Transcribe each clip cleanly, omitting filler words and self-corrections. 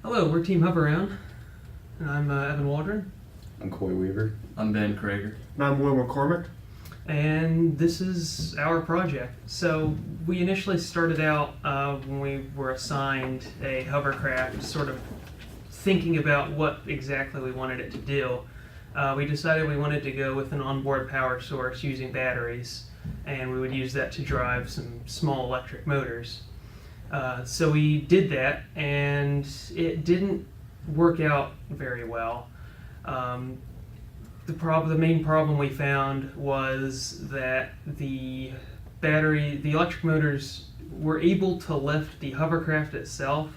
Hello, we're Team Hoveround, and I'm Evan Waldron, I'm Coy Weaver. I'm Ben Krager. And I'm Will McCormick. and this is our project. So we initially started out when we were assigned a hovercraft, sort of thinking about what exactly we wanted it to do. We decided we wanted to go with an onboard power source using batteries, and we would use that to drive some small electric motors. So we did that, and it didn't work out very well. The main problem we found was that the electric motors were able to lift the hovercraft itself,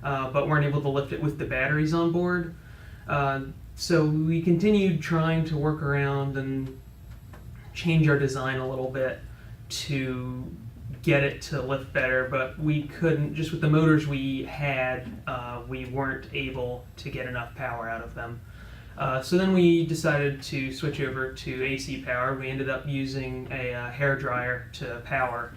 but weren't able to lift it with the batteries on board. So we continued trying to work around and change our design a little bit to get it to lift better, but we couldn't, just with the motors we had, we weren't able to get enough power out of them. So then we decided to switch over to AC power. We ended up using a hair dryer to power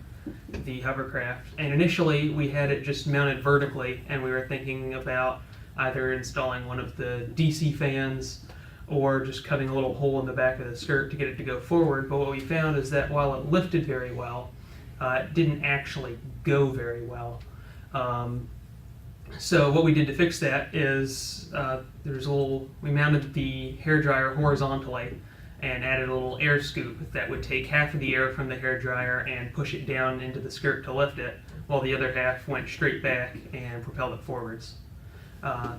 the hovercraft, and initially we had it just mounted vertically, and we were thinking about either installing one of the DC fans or just cutting a little hole in the back of the skirt to get it to go forward. But what we found is that while it lifted very well, it didn't actually go very well. So what we did to fix that is we mounted the hair dryer horizontally and added a little air scoop that would take half of the air from the hair dryer and push it down into the skirt to lift it, while the other half went straight back and propelled it forwards.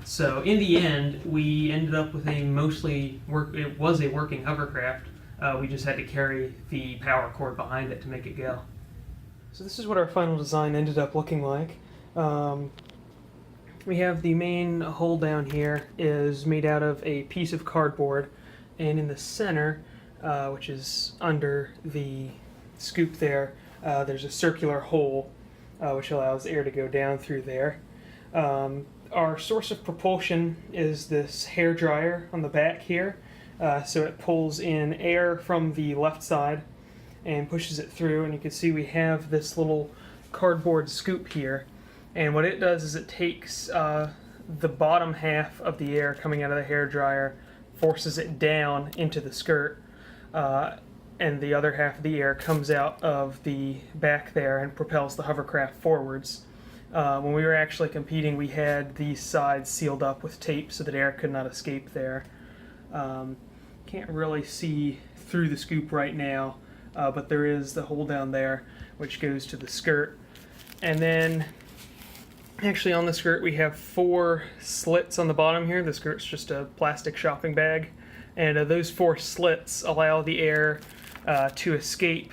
So in the end, we ended up with it was a working hovercraft. We just had to carry the power cord behind it to make it go. So this is what our final design ended up looking like. We have the main hole down here is made out of a piece of cardboard, and in the center, which is under the scoop there, there's a circular hole which allows air to go down through there. Our source of propulsion is this hair dryer on the back here, so it pulls in air from the left side and pushes it through, and you can see we have this little cardboard scoop here, and what it does is it takes the bottom half of the air coming out of the hair dryer, forces it down into the skirt, and the other half of the air comes out of the back there and propels the hovercraft forwards. When we were actually competing, we had these sides sealed up with tape so that air could not escape there. Can't really see through the scoop right now, but there is the hole down there which goes to the skirt. And then actually on the skirt we have 4 slits on the bottom here. The skirt's just a plastic shopping bag, and those 4 slits allow the air to escape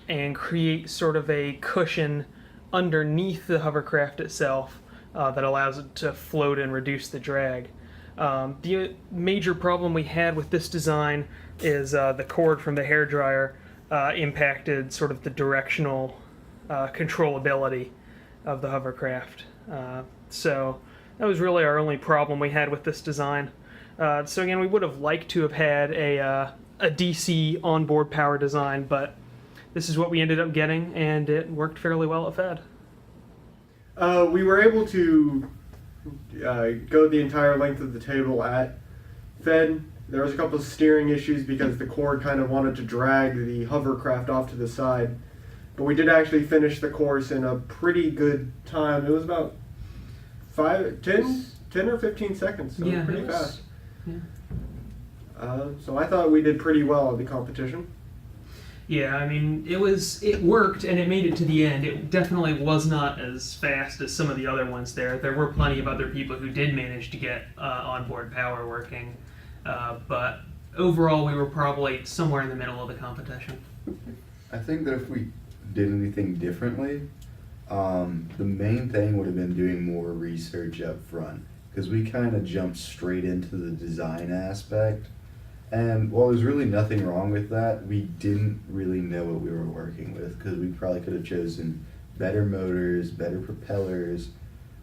and create sort of a cushion underneath the hovercraft itself that allows it to float and reduce the drag. The major problem we had with this design is the cord from the hair dryer impacted sort of the directional controllability of the hovercraft. So that was really our only problem we had with this design. So again, we would have liked to have had a DC onboard power design, but this is what we ended up getting, and it worked fairly well at FEDD. We were able to go the entire length of the table at FEDD. There was a couple of steering issues because the cord kind of wanted to drag the hovercraft off to the side. But we did actually finish the course in a pretty good time. It was about 10 or 15 seconds, so Yeah, pretty fast. Yeah. So I thought we did pretty well at the competition. Yeah, I mean, it worked, and it made it to the end. It definitely was not as fast as some of the other ones there. There were plenty of other people who did manage to get onboard power working, but overall we were probably somewhere in the middle of the competition. I think that if we did anything differently, the main thing would have been doing more research up front, because we kind of jumped straight into the design aspect. And while there's really nothing wrong with that, we didn't really know what we were working with, because we probably could have chosen better motors, better propellers,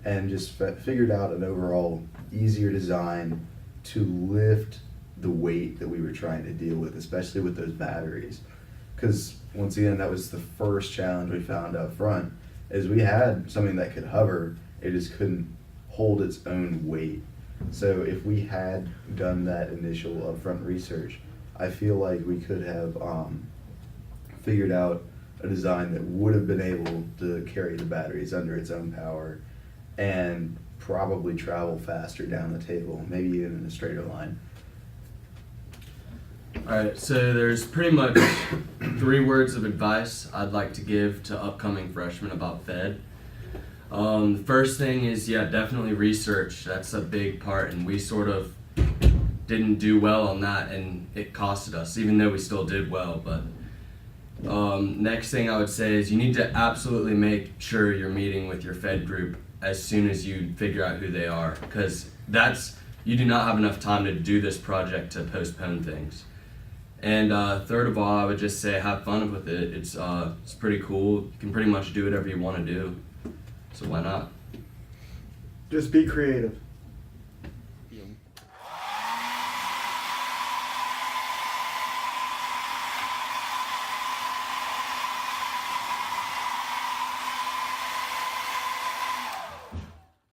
and just figured out an overall easier design to lift the weight that we were trying to deal with, especially with those batteries. Because once again, that was the first challenge we found up front, is we had something that could hover, it just couldn't hold its own weight. So if we had done that initial upfront research, I feel like we could have figured out a design that would have been able to carry the batteries under its own power and probably travel faster down the table, maybe even in a straighter line. Alright, so there's pretty much 3 words of advice I'd like to give to upcoming freshmen about FED. The first thing is, definitely research. That's a big part, and we sort of didn't do well on that, and it costed us, even though we still did well. But next thing I would say is you need to absolutely make sure you're meeting with your FED group as soon as you figure out who they are, because you do not have enough time to do this project to postpone things. And third of all, I would just say have fun with it. It's pretty cool. You can pretty much do whatever you want to do, so why not? Just be creative.